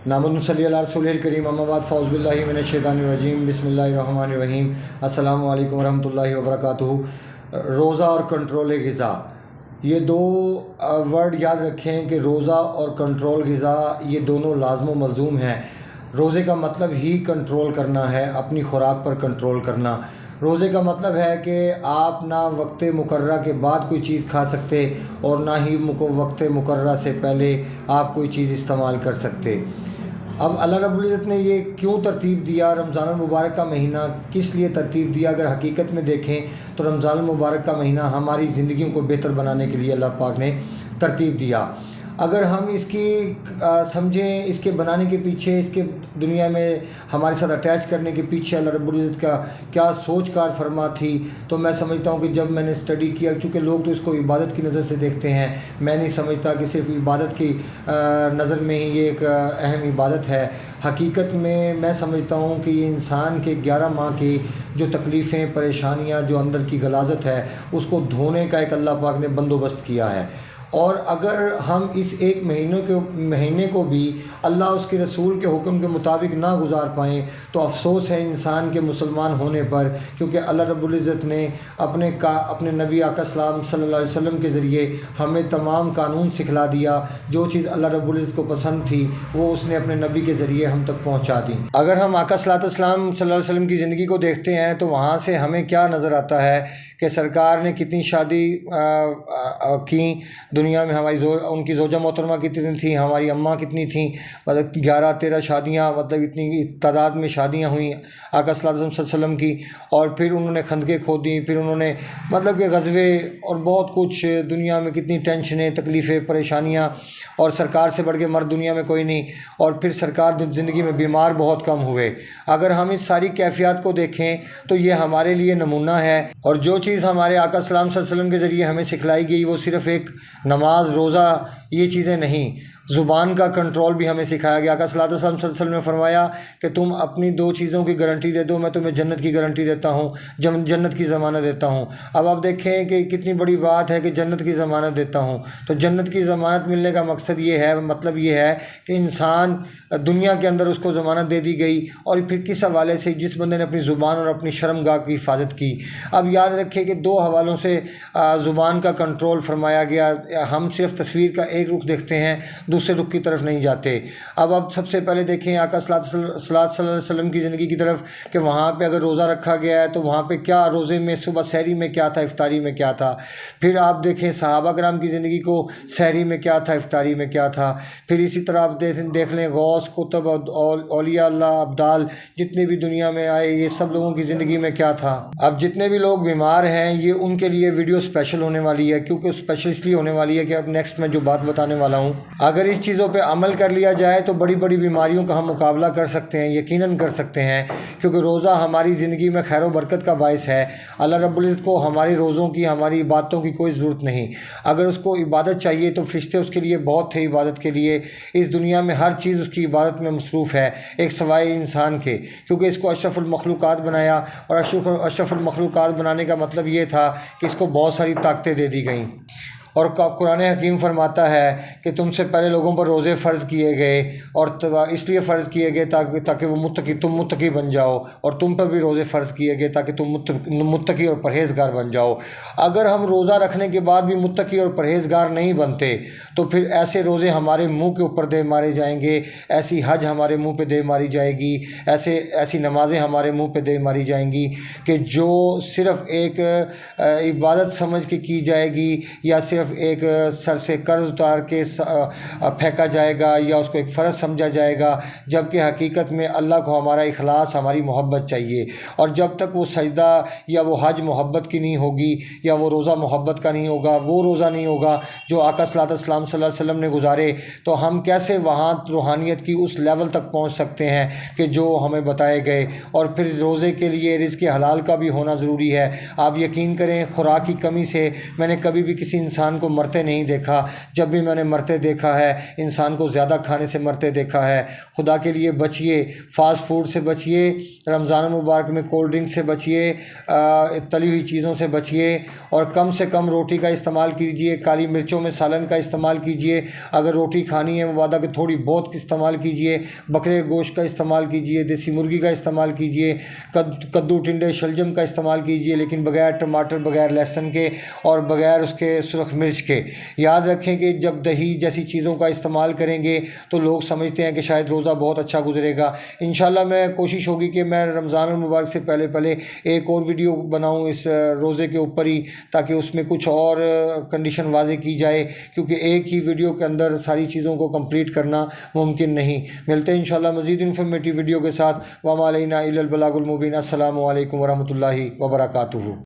نحمدہ صلی اللہ رسول الکریم اما بعد فاعوذ باللہ من الشیطان الرجیم بسم اللہ الرحمن الرحیم السلام علیکم ورحمۃ اللہ وبرکاتہ۔ روزہ اور کنٹرول غذا، یہ دو ورڈ یاد رکھیں کہ روزہ اور کنٹرول غذا یہ دونوں لازم و ملزوم ہیں۔ روزے کا مطلب ہی کنٹرول کرنا ہے، اپنی خوراک پر کنٹرول کرنا۔ روزے کا مطلب ہے کہ آپ نہ وقت مقررہ کے بعد کوئی چیز کھا سکتے اور نہ ہی وقت مقررہ سے پہلے آپ کوئی چیز استعمال کر سکتے۔ اب اللہ رب العزت نے یہ کیوں ترتیب دیا، رمضان المبارک کا مہینہ کس لیے ترتیب دیا؟ اگر حقیقت میں دیکھیں تو رمضان المبارک کا مہینہ ہماری زندگیوں کو بہتر بنانے کے لیے اللہ پاک نے ترتیب دیا۔ اگر ہم اس کی سمجھیں، اس کے بنانے کے پیچھے، اس کے دنیا میں ہمارے ساتھ اٹیچ کرنے کے پیچھے اللہ رب العزت کا کیا سوچ کار فرما تھی، تو میں سمجھتا ہوں کہ جب میں نے اسٹڈی کیا، چونکہ لوگ تو اس کو عبادت کی نظر سے دیکھتے ہیں، میں نہیں سمجھتا کہ صرف عبادت کی نظر میں ہی یہ ایک اہم عبادت ہے۔ حقیقت میں سمجھتا ہوں کہ یہ انسان کے 11 ماہ کی جو تکلیفیں، پریشانیاں، جو اندر کی غلاظت ہے، اس کو دھونے کا ایک اللہ پاک نے بندوبست کیا ہے۔ اور اگر ہم اس ایک مہینے کو بھی اللہ اس کے رسول کے حکم کے مطابق نہ گزار پائیں تو افسوس ہے انسان کے مسلمان ہونے پر، کیونکہ اللہ رب العزت نے اپنے نبی آقا صلی اللہ علیہ وسلم کے ذریعے ہمیں تمام قانون سکھلا دیا۔ جو چیز اللہ رب العزت کو پسند تھی وہ اس نے اپنے نبی کے ذریعے ہم تک پہنچا دی۔ اگر ہم آقا صلی اللہ علیہ وسلم کی زندگی کو دیکھتے ہیں تو وہاں سے ہمیں کیا نظر آتا ہے کہ سرکار نے کتنی شادی کی دنیا میں، ان کی زوجہ محترمہ کتنی تھیں، ہماری اماں کتنی تھیں، مطلب 11-13 شادیاں، مطلب اتنی تعداد میں شادیاں ہوئیں آقا صلی اللہ علیہ وسلم کی۔ اور پھر انہوں نے خندقیں کھودیں، پھر انہوں نے مطلب کہ غزوے اور بہت کچھ، دنیا میں کتنی ٹینشنیں، تکلیفیں، پریشانیاں، اور سرکار سے بڑھ کے مرد دنیا میں کوئی نہیں۔ اور پھر سرکار زندگی میں بیمار بہت کم ہوئے۔ اگر ہم اس ساری کیفیات کو دیکھیں تو یہ ہمارے لیے نمونہ ہے، اور جو چیز ہمارے آقا صلی اللہ علیہ وسلم کے ذریعے ہمیں سکھلائی گئی وہ صرف ایک نماز، روزہ، یہ چیزیں نہیں، زبان کا کنٹرول بھی ہمیں سکھایا گیا۔ آقا صلی اللہ علیہ وسلم نے فرمایا کہ تم اپنی 2 چیزوں کی گارنٹی دے دو، میں تمہیں جنت کی گارنٹی دیتا ہوں، جنت کی ضمانت دیتا ہوں۔ اب آپ دیکھیں کہ کتنی بڑی بات ہے کہ جنت کی ضمانت دیتا ہوں۔ تو جنت کی ضمانت ملنے کا مقصد یہ ہے، مطلب یہ ہے کہ انسان دنیا کے اندر اس کو ضمانت دے دی گئی، اور پھر کس حوالے سے؟ جس بندے نے اپنی زبان اور اپنی شرم گاہ کی حفاظت کی۔ اب یاد رکھیں کہ 2 حوالوں سے زبان کا کنٹرول فرمایا گیا۔ ہم صرف تصویر کا ایک رخ دیکھتے ہیں، دوسرے رخ کی طرف نہیں جاتے۔ اب سب سے پہلے دیکھیں آقا صلی اللہ علیہ وسلم کی زندگی کی طرف، کہ وہاں پہ اگر روزہ رکھا گیا ہے تو وہاں پہ کیا، روزے میں صبح سحری میں کیا تھا، افطاری میں کیا تھا۔ پھر آپ دیکھیں صحابہ کرام کی زندگی کو، سحری میں کیا تھا، افطاری میں کیا تھا۔ پھر اسی طرح آپ دیکھ لیں غوث، کتب، اولیاء اللہ، ابدال، جتنے بھی دنیا میں آئے، یہ سب لوگوں کی زندگی میں کیا تھا۔ اب جتنے بھی لوگ بیمار ہیں، یہ ان کے لیے ویڈیو اسپیشل ہونے والی ہے، کیونکہ اسپیشل اس لیے ہونے والی ہے کہ اب نیکسٹ میں جو بات بتانے والا ہوں، اگر اس چیزوں پہ عمل کر لیا جائے تو بڑی بڑی بیماریوں کا ہم مقابلہ کر سکتے ہیں، یقیناً کر سکتے ہیں، کیونکہ روزہ ہماری زندگی میں خیر و برکت کا باعث ہے۔ اللہ رب العزت کو ہماری روزوں کی، ہماری عبادتوں کی کوئی ضرورت نہیں۔ اگر اس کو عبادت چاہیے تو فرشتے اس کے لیے بہت تھے عبادت کے لیے۔ اس دنیا میں ہر چیز اس کی عبادت میں مصروف ہے، ایک سوائے انسان کے، کیونکہ اس کو اشرف المخلوقات بنایا، اور اشرف المخلوقات بنانے کا مطلب یہ تھا کہ اس کو بہت ساری طاقتیں دے دی گئیں۔ اور قرآن حکیم فرماتا ہے کہ تم سے پہلے لوگوں پر روزے فرض کیے گئے، اور اس لیے فرض کیے گئے تاکہ وہ تم متقی بن جاؤ، اور تم پر بھی روزے فرض کیے گئے تاکہ تم متقی اور پرہیزگار بن جاؤ۔ اگر ہم روزہ رکھنے کے بعد بھی متقی اور پرہیزگار نہیں بنتے تو پھر ایسے روزے ہمارے منہ کے اوپر دے مارے جائیں گے، ایسی حج ہمارے منہ پہ دے ماری جائے گی، ایسی نمازیں ہمارے منہ پہ دے ماری جائیں گی کہ جو صرف ایک عبادت سمجھ کے کی جائے گی، یا صرف ایک سر سے قرض اتار کے پھینکا جائے گا، یا اس کو ایک فرض سمجھا جائے گا، جبکہ حقیقت میں اللہ کو ہمارا اخلاص، ہماری محبت چاہیے۔ اور جب تک وہ سجدہ یا وہ حج محبت کی نہیں ہوگی، یا وہ روزہ محبت کا نہیں ہوگا، وہ روزہ نہیں ہوگا جو آقا صلی اللہ علیہ وسلم نے گزارے، تو ہم کیسے وہاں روحانیت کی اس لیول تک پہنچ سکتے ہیں کہ جو ہمیں بتائے گئے؟ اور پھر روزے کے لیے رزق حلال کا بھی ہونا ضروری ہے۔ آپ یقین کریں خوراک کی کمی سے میں نے کبھی بھی کسی انسان انسان کو مرتے نہیں دیکھا. جب بھی میں نے مرتے دیکھا ہے انسان کو زیادہ کھانے سے مرتے دیکھا ہے. خدا کے لیے بچیے, فاسٹ فوڈ سے بچیے, رمضان المبارک میں کولڈ ڈرنک سے بچیے, تلی ہوئی چیزوں سے بچیے, اور کم سے کم روٹی کا استعمال کیجیے. کالی مرچوں میں سالن کا استعمال کیجیے. اگر روٹی کھانی ہے مبادہ کہ تھوڑی بہت استعمال کیجیے. بکرے کے گوشت کا استعمال کیجیے, دیسی مرغی کا استعمال کیجیے, کدو ٹنڈے شلجم کا استعمال کیجیے, لیکن بغیر ٹماٹر, بغیر لہسن کے, اور بغیر اس کے سرخ مرچ کے. یاد رکھیں کہ جب دہی جیسی چیزوں کا استعمال کریں گے تو لوگ سمجھتے ہیں کہ شاید روزہ بہت اچھا گزرے گا. انشاءاللہ میں کوشش ہوگی کہ میں رمضان المبارک سے پہلے ایک اور ویڈیو بناؤں اس روزے کے اوپر ہی, تاکہ اس میں کچھ اور کنڈیشن واضح کی جائے, کیونکہ ایک ہی ویڈیو کے اندر ساری چیزوں کو کمپلیٹ کرنا ممکن نہیں. ملتے ہیں انشاءاللہ مزید انفارمیٹیو ویڈیو کے ساتھ. وما علینا الا البلاغ المبین. السلام علیکم ورحمۃ اللہ وبرکاتہ.